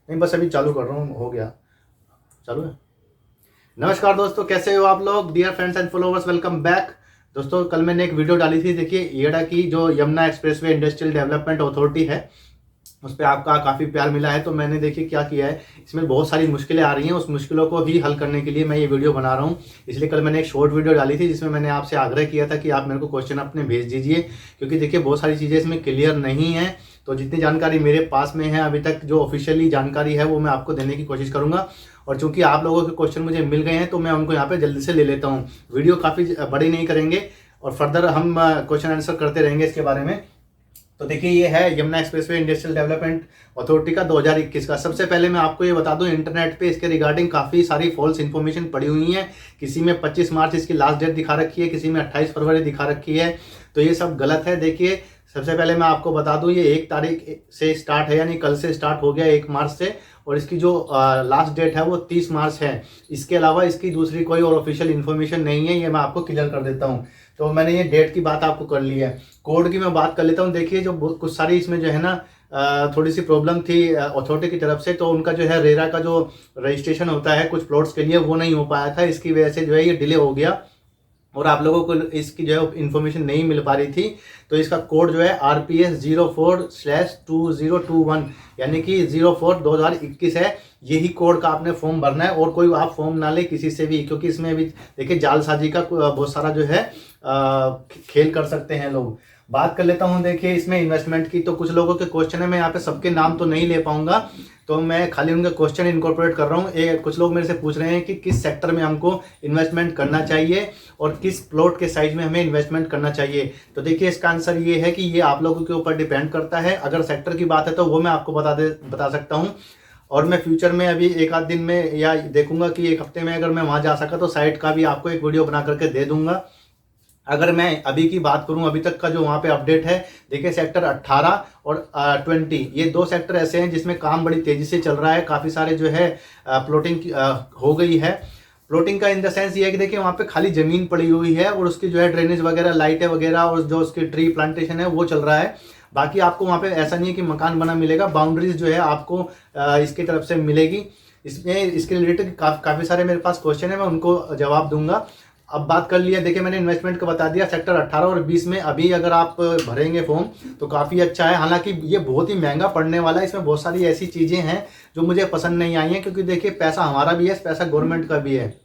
नहीं, बस अभी चालू कर रहा हूँ, हो गया चालू है। नमस्कार दोस्तों, कैसे हो आप लोग? Dear friends and followers, welcome back. दोस्तों, कल मैंने एक वीडियो डाली थी, देखिए येड़ा की जो Yamuna expressway industrial development authority है, उस पर आपका काफ़ी प्यार मिला है। तो मैंने देखिए क्या किया है, इसमें बहुत सारी मुश्किलें आ रही हैं, उस मुश्किलों को ही हल करने के लिए मैं ये वीडियो बना रहा हूँ। इसलिए कल मैंने एक शॉर्ट वीडियो डाली थी जिसमें मैंने आपसे आग्रह किया था कि आप मेरे को क्वेश्चन अपने भेज दीजिए, क्योंकि देखिए बहुत सारी चीज़ें इसमें क्लियर नहीं है। तो जितनी जानकारी मेरे पास में है अभी तक, जो ऑफिशियली जानकारी है वो मैं आपको देने की कोशिश करूँगा। और चूंकि आप लोगों के क्वेश्चन मुझे मिल गए हैं तो मैं उनको यहाँ पे जल्दी से ले लेता हूँ। वीडियो काफ़ी बड़ी नहीं करेंगे और फर्दर हम क्वेश्चन आंसर करते रहेंगे इसके बारे में। तो देखिए ये है Yamuna expressway industrial development authority का 2021 का। सबसे पहले मैं आपको ये बता दूं, इंटरनेट पे इसके रिगार्डिंग काफ़ी सारी फॉल्स इन्फॉर्मेशन पड़ी हुई है। किसी में 25 मार्च इसकी लास्ट डेट दिखा रखी है, किसी में 28 फरवरी दिखा रखी है। तो ये सब गलत है। देखिए सबसे पहले मैं आपको बता दूं, ये 1 तारीख से स्टार्ट है, यानी कल से स्टार्ट हो गया 1 मार्च से, और इसकी जो लास्ट डेट है वो 30 मार्च है। इसके अलावा इसकी दूसरी कोई और ऑफिशियल इन्फॉर्मेशन नहीं है, ये मैं आपको क्लियर कर देता हूँ। तो मैंने ये डेट की बात आपको कर ली है। कोड की मैं बात कर लेता हूँ। देखिए जो कुछ सारी इसमें जो है ना थोड़ी सी प्रॉब्लम थी अथॉरिटी की तरफ से, तो उनका जो है रेरा का जो रजिस्ट्रेशन होता है कुछ प्लॉट्स के लिए वो नहीं हो पाया था। इसकी वजह से जो है ये डिले हो गया और आप लोगों को इसकी जो है इन्फॉर्मेशन नहीं मिल पा रही थी। तो इसका कोड जो है RPS 04/2021, यानी कि 04/2021 है। यही कोड का आपने फॉर्म भरना है और कोई आप फॉर्म ना ले किसी से भी, क्योंकि इसमें अभी देखिए जालसाजी का बहुत सारा जो है खेल कर सकते हैं लोग। बात कर लेता हूं देखिए इसमें इन्वेस्टमेंट की। तो कुछ लोगों के क्वेश्चन है, मैं यहाँ पे सबके नाम तो नहीं ले पाऊंगा, तो मैं खाली उनके क्वेश्चन इनकॉर्पोरेट कर रहा हूँ। कुछ लोग मेरे से पूछ रहे हैं कि किस सेक्टर में हमको इन्वेस्टमेंट करना चाहिए और किस प्लॉट के साइज में हमें इन्वेस्टमेंट करना चाहिए। तो देखिए इसका आंसर ये है कि ये आप लोगों के ऊपर डिपेंड करता है। अगर सेक्टर की बात है तो वो मैं आपको बता सकता हूँ, और मैं फ्यूचर में अभी एक आध दिन में या देखूंगा कि एक हफ्ते में अगर मैं वहाँ जा सका तो साइट का भी आपको एक वीडियो बना करके दे दूंगा। अगर मैं अभी की बात करूं, अभी तक का जो वहाँ पे अपडेट है, देखिए सेक्टर 18 और 20, ये 2 सेक्टर ऐसे हैं जिसमें काम बड़ी तेजी से चल रहा है। काफ़ी सारे जो है प्लॉटिंग हो गई है। प्लॉटिंग का इन द सेंस ये है कि देखिए वहाँ पे खाली ज़मीन पड़ी हुई है और उसकी जो है ड्रेनेज वगैरह, लाइटें वगैरह और जो उसकी ट्री प्लांटेशन है वो चल रहा है। बाकी आपको वहाँ पे ऐसा नहीं है कि मकान बना मिलेगा, बाउंड्रीज जो है आपको इसकी तरफ से मिलेगी। इसमें इसके रिलेटेड काफ़ी सारे मेरे पास क्वेश्चन है, मैं उनको जवाब दूंगा। अब बात कर लिया, देखिए मैंने इन्वेस्टमेंट का बता दिया। सेक्टर 18 और 20 में अभी अगर आप भरेंगे फॉर्म तो काफ़ी अच्छा है। हालांकि ये बहुत ही महंगा पड़ने वाला है, इसमें बहुत सारी ऐसी चीज़ें हैं जो मुझे पसंद नहीं आई हैं, क्योंकि देखिए पैसा हमारा भी है, पैसा गवर्नमेंट का भी है।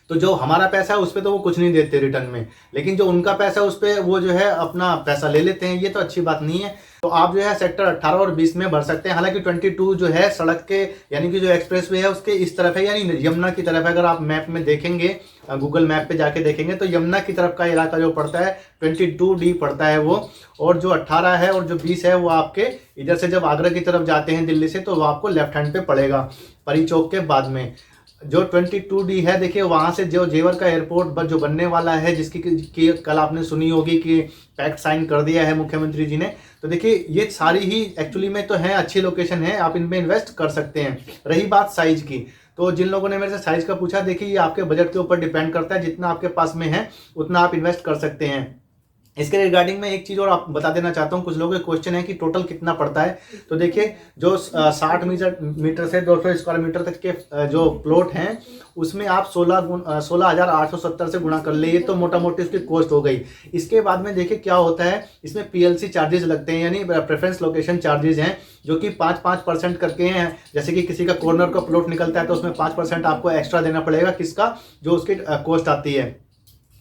तो जो हमारा पैसा है उस पर तो वो कुछ नहीं देते रिटर्न में, लेकिन जो उनका पैसा है उस पर वो जो है अपना पैसा ले लेते हैं। ये तो अच्छी बात नहीं है। तो आप जो है सेक्टर 18 और 20 में भर सकते हैं। हालांकि 22 जो है सड़क के, यानी कि जो एक्सप्रेसवे है उसके इस तरफ है, यानी यमुना की तरफ है। अगर आप मैप में देखेंगे, गूगल मैप पे जाके देखेंगे तो यमुना की तरफ का इलाका जो पड़ता है 22D पड़ता है वो। और जो 18 है और जो 20 है वो आपके इधर से जब आगरा की तरफ जाते हैं दिल्ली से, तो वो आपको लेफ्ट हैंड पे पड़ेगा, परी चौक के बाद में। जो 22D है, देखिए वहाँ से जो जेवर का एयरपोर्ट जो बनने वाला है, जिसकी कल आपने सुनी होगी कि पैक्ट साइन कर दिया है मुख्यमंत्री जी ने। तो देखिए ये सारी ही एक्चुअली में तो है, अच्छी लोकेशन है, आप इनमें इन्वेस्ट कर सकते हैं। रही बात साइज की, तो जिन लोगों ने मेरे से साइज का पूछा, देखिए ये आपके बजट के ऊपर डिपेंड करता है। जितना आपके पास में है उतना आप इन्वेस्ट कर सकते हैं। इसके रिगार्डिंग में एक चीज़ और आप बता देना चाहता हूँ, कुछ लोगों के क्वेश्चन है कि टोटल कितना पड़ता है। तो देखिए जो 60 मीटर से 200 स्क्वायर मीटर तक के जो प्लॉट हैं उसमें आप 16,870 से गुणा कर लिए तो मोटा मोटी उसकी कॉस्ट हो गई। इसके बाद में देखिए क्या होता है, इसमें PLC चार्जेस लगते हैं, यानी प्रेफरेंस लोकेशन चार्जेस हैं, जो कि 5% करके हैं। जैसे कि किसी का कॉर्नर का प्लॉट निकलता है तो उसमें 5% आपको एक्स्ट्रा देना पड़ेगा, किसका, जो उसकी कॉस्ट आती है।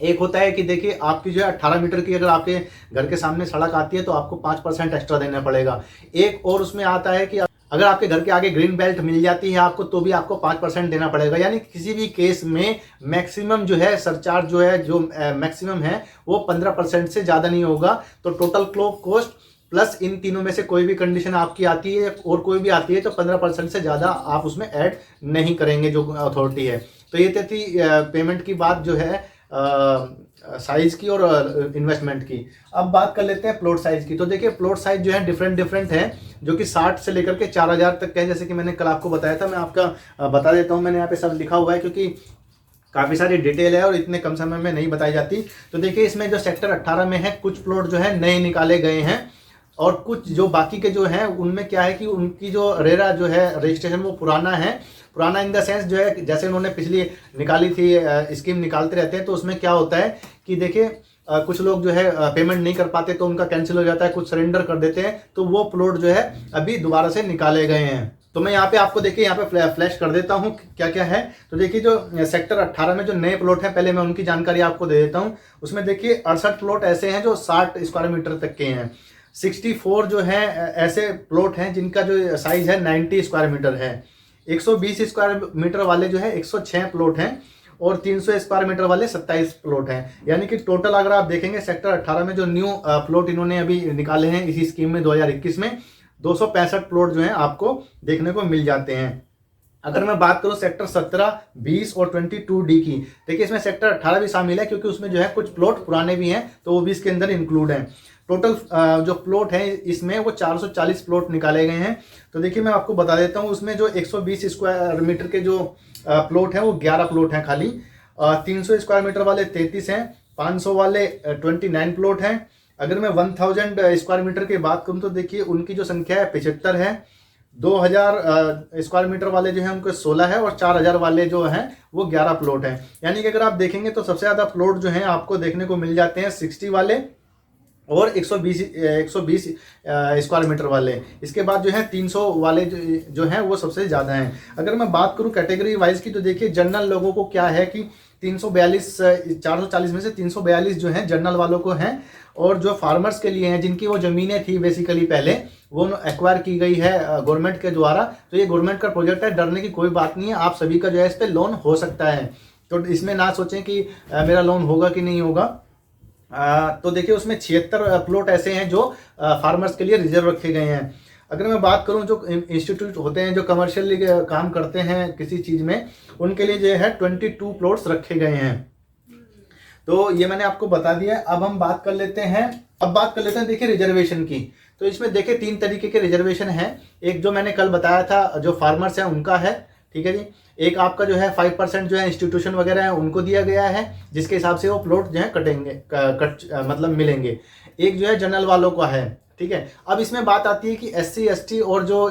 एक होता है कि देखिए आपकी जो है 18 मीटर की अगर आपके घर के सामने सड़क आती है तो आपको 5% एक्स्ट्रा देना पड़ेगा। एक और उसमें आता है कि अगर आपके घर के आगे ग्रीन बेल्ट मिल जाती है आपको, तो भी आपको 5% देना पड़ेगा। यानी किसी भी केस में मैक्सिमम जो है सरचार्ज जो है, जो मैक्सिमम है वो 15% से ज़्यादा नहीं होगा। तो टोटल कॉस्ट प्लस इन तीनों में से कोई भी कंडीशन आपकी आती है और कोई भी आती है तो 15% से ज़्यादा आप उसमें ऐड नहीं करेंगे जो अथॉरिटी है। तो ये थी पेमेंट की बात जो है साइज की और इन्वेस्टमेंट की। अब बात कर लेते हैं प्लॉट साइज की। तो देखिए प्लॉट साइज जो है डिफरेंट है, जो कि 60 से लेकर के 4,000 तक है। जैसे कि मैंने कल आपको बताया था, मैं आपका बता देता हूँ। मैंने यहाँ पे सब लिखा हुआ है क्योंकि काफ़ी सारी डिटेल है और इतने कम समय में नहीं बताई जाती। तो देखिए इसमें जो सेक्टर 18 में है कुछ प्लॉट जो है नए निकाले गए हैं और कुछ जो बाकी के जो हैं उनमें क्या है कि उनकी जो रेरा जो है रजिस्ट्रेशन वो पुराना है। पुराना इन द सेंस जो है जैसे उन्होंने पिछली निकाली थी स्कीम निकालते रहते हैं, तो उसमें क्या होता है कि देखिए कुछ लोग जो है पेमेंट नहीं कर पाते तो उनका कैंसिल हो जाता है, कुछ सरेंडर कर देते हैं, तो वो प्लॉट जो है अभी दोबारा से निकाले गए हैं। तो मैं यहाँ पे आपको देखिए यहाँ पे फ्लैश कर देता हूँ क्या क्या है। तो देखिए जो सेक्टर 18 में जो नए प्लॉट हैं पहले मैं उनकी जानकारी आपको दे देता हूँ। उसमें देखिए 68 प्लॉट ऐसे हैं जो 60 स्क्वायर मीटर तक के हैं। 64 जो है ऐसे प्लॉट हैं जिनका जो साइज है 90 स्क्वायर मीटर है। 120 स्क्वायर मीटर वाले जो है 106 प्लॉट हैं और 300 स्क्वायर मीटर वाले 27 प्लॉट हैं। यानी कि टोटल अगर आप देखेंगे सेक्टर 18 में जो न्यू प्लॉट इन्होंने अभी निकाले हैं इसी स्कीम में 2021 में 265 प्लॉट जो हैं आपको देखने को मिल जाते हैं। अगर मैं बात करूं सेक्टर 17, 20 और 22D की, देखिए इसमें सेक्टर 18 भी शामिल है क्योंकि उसमें जो है कुछ प्लॉट पुराने भी हैं तो वो भी इसके अंदर इंक्लूड हैं। टोटल जो प्लॉट है इसमें वो 440 प्लॉट निकाले गए हैं। तो देखिए मैं आपको बता देता हूँ उसमें जो 120 स्क्वायर मीटर के जो प्लॉट हैं वो 11 प्लॉट हैं खाली। 300 स्क्वायर मीटर वाले 33 हैं। 500 वाले 29 प्लॉट हैं। अगर मैं 1000 स्क्वायर मीटर की बात करूं तो देखिए उनकी जो संख्या है 75 है। 2000 स्क्वायर मीटर वाले जो हैं उनके 16 है और 4000 वाले जो हैं वो 11 प्लॉट हैं। यानी कि अगर आप देखेंगे तो सबसे ज़्यादा प्लॉट जो हैं आपको देखने को मिल जाते हैं 60 वाले और 120 स्क्वायर मीटर वाले। इसके बाद जो है 300 वाले जो हैं वो सबसे ज़्यादा हैं। अगर मैं बात करूं कैटेगरी वाइज की तो देखिए जनरल लोगों को क्या है कि 440 में से 342 जो हैं जनरल वालों को हैं और जो फार्मर्स के लिए हैं जिनकी वो ज़मीनें थी बेसिकली पहले वो एक्वायर की गई है गवर्नमेंट के द्वारा, तो ये गवर्नमेंट का प्रोजेक्ट है, डरने की कोई बात नहीं है। आप सभी का जो है इस पर लोन हो सकता है, तो इसमें ना सोचें कि मेरा लोन होगा कि नहीं होगा। तो देखिए उसमें 76 प्लॉट ऐसे हैं जो फार्मर्स के लिए रिजर्व रखे गए हैं। अगर मैं बात करूं जो इंस्टीट्यूट होते हैं जो कमर्शियली काम करते हैं किसी चीज़ में उनके लिए जो है 22 प्लॉट्स रखे गए हैं। तो ये मैंने आपको बता दिया। अब हम बात कर लेते हैं देखिए रिजर्वेशन की। तो इसमें देखिए 3 तरीके के रिजर्वेशन हैं। एक जो मैंने कल बताया था जो फार्मर्स हैं उनका है, ठीक है जी। एक आपका जो है 5% जो है इंस्टीट्यूशन वगैरह है उनको दिया गया है जिसके हिसाब से वो प्लॉट जो है मतलब मिलेंगे। एक जो है जनरल वालों का है, ठीक है। अब इसमें बात आती है कि SC ST और जो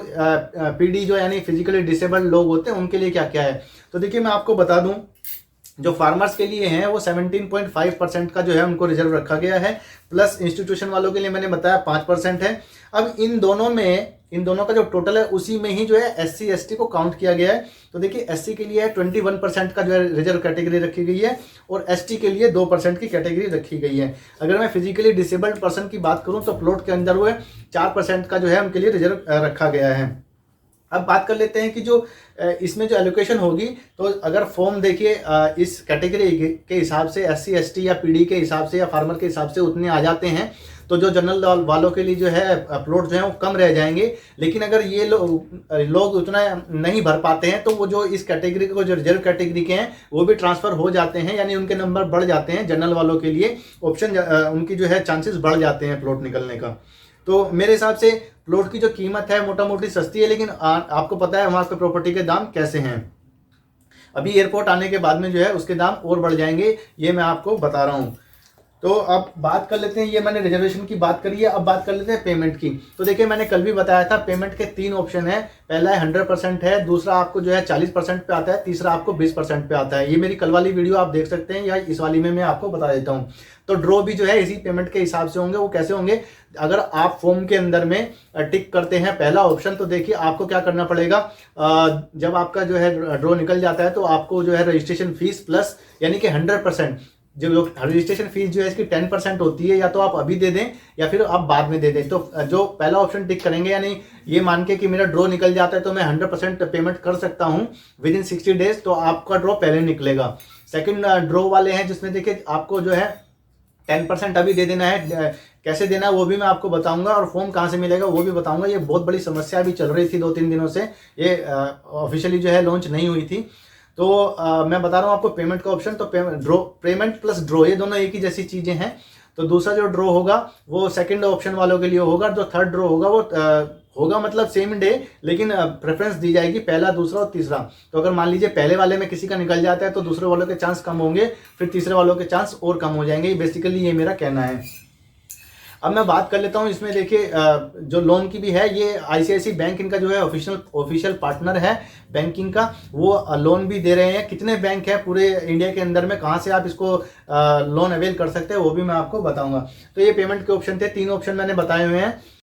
PD जो यानी फिजिकली डिसेबल्ड लोग होते हैं उनके लिए क्या क्या है। तो देखिए मैं आपको बता दूं जो फार्मर्स के लिए हैं वो 17.5% का जो है उनको रिजर्व रखा गया है, प्लस इंस्टीट्यूशन वालों के लिए मैंने बताया 5% है। अब इन दोनों का जो टोटल है उसी में ही जो है SC ST को काउंट किया गया है। तो देखिए SC के लिए 21% का जो है रिजर्व कैटेगरी रखी गई है और ST के लिए 2% की कैटेगरी रखी गई है। अगर मैं फिजिकली डिसेबल्ड पर्सन की बात करूं तो प्लॉट के अंदर वो 4% का जो है उनके लिए रिजर्व रखा गया है। अब बात कर लेते हैं कि जो इसमें जो एलोकेशन होगी, तो अगर फॉर्म देखिए इस कैटेगरी के हिसाब से SC ST या PD के हिसाब से या फार्मर के हिसाब से उतने आ जाते हैं, तो जो जनरल वालों के लिए जो है प्लॉट जो है वो कम रह जाएंगे। लेकिन अगर ये लोग उतना नहीं भर पाते हैं तो वो जो इस कैटेगरी को जो रिजर्व कैटेगरी के हैं वो भी ट्रांसफ़र हो जाते हैं, यानी उनके नंबर बढ़ जाते हैं। जनरल वालों के लिए ऑप्शन उनकी जो है चांसेस बढ़ जाते हैं प्लॉट निकलने का। तो मेरे हिसाब से प्लॉट की जो कीमत है मोटा मोटी सस्ती है, लेकिन आपको पता है वहाँ पे प्रॉपर्टी के दाम कैसे हैं। अभी एयरपोर्ट आने के बाद में जो है उसके दाम और बढ़ जाएंगे, ये मैं आपको बता रहा हूँ। तो अब बात कर लेते हैं, ये मैंने रिजर्वेशन की बात करी है, अब बात कर लेते हैं पेमेंट की। तो देखिए मैंने कल भी बताया था पेमेंट के 3 ऑप्शन है। पहला है 100% है, दूसरा आपको जो है 40% पे आता है, तीसरा आपको 20% पे आता है। ये मेरी कल वाली वीडियो आप देख सकते हैं या इस वाली में मैं आपको बता देता हूँ। तो ड्रॉ भी जो है इसी पेमेंट के हिसाब से होंगे। वो कैसे होंगे, अगर आप फॉर्म के अंदर में टिक करते हैं पहला ऑप्शन, तो देखिए आपको क्या करना पड़ेगा। जब आपका जो है ड्रॉ निकल जाता है तो आपको जो है रजिस्ट्रेशन फीस प्लस यानी कि 100% जो रजिस्ट्रेशन फीस जो है इसकी 10% होती है, या तो आप अभी दे दें या फिर आप बाद में दे दें। तो जो पहला ऑप्शन टिक करेंगे यानी ये मान के कि मेरा ड्रॉ निकल जाता है तो मैं 100% पेमेंट कर सकता हूँ विदिन 60 डेज, तो आपका ड्रॉ पहले निकलेगा। सेकंड ड्रॉ वाले हैं जिसमें देखिए आपको जो है 10% अभी दे देना है। कैसे देना है वो भी मैं आपको बताऊंगा, और फॉर्म कहाँ से मिलेगा वो भी बताऊंगा। ये बहुत बड़ी समस्या अभी चल रही थी 2-3 दिनों से, ये ऑफिशियली जो है लॉन्च नहीं हुई थी। तो मैं बता रहा हूँ आपको पेमेंट का ऑप्शन। तो पेमेंट प्लस ड्रॉ ये दोनों एक ही जैसी चीज़ें हैं। तो दूसरा जो ड्रॉ होगा वो सेकंड ऑप्शन वालों के लिए होगा। जो थर्ड ड्रॉ होगा वो होगा मतलब सेम डे, लेकिन प्रेफरेंस दी जाएगी पहला, दूसरा और तीसरा। तो अगर मान लीजिए पहले वाले में किसी का निकल जाता है तो दूसरे वालों के चांस कम होंगे, फिर तीसरे वालों के चांस और कम हो जाएंगे। बेसिकली ये मेरा कहना है। अब मैं बात कर लेता हूँ इसमें, देखिए जो लोन की भी है, ये आईसीआईसी बैंक इनका जो है ऑफिशियल पार्टनर है बैंकिंग का, वो लोन भी दे रहे हैं। कितने बैंक है पूरे इंडिया के अंदर में, कहाँ से आप इसको लोन अवेल कर सकते हैं, वो भी मैं आपको बताऊंगा। तो ये पेमेंट के ऑप्शन थे, 3 ऑप्शन मैंने बताए हुए हैं।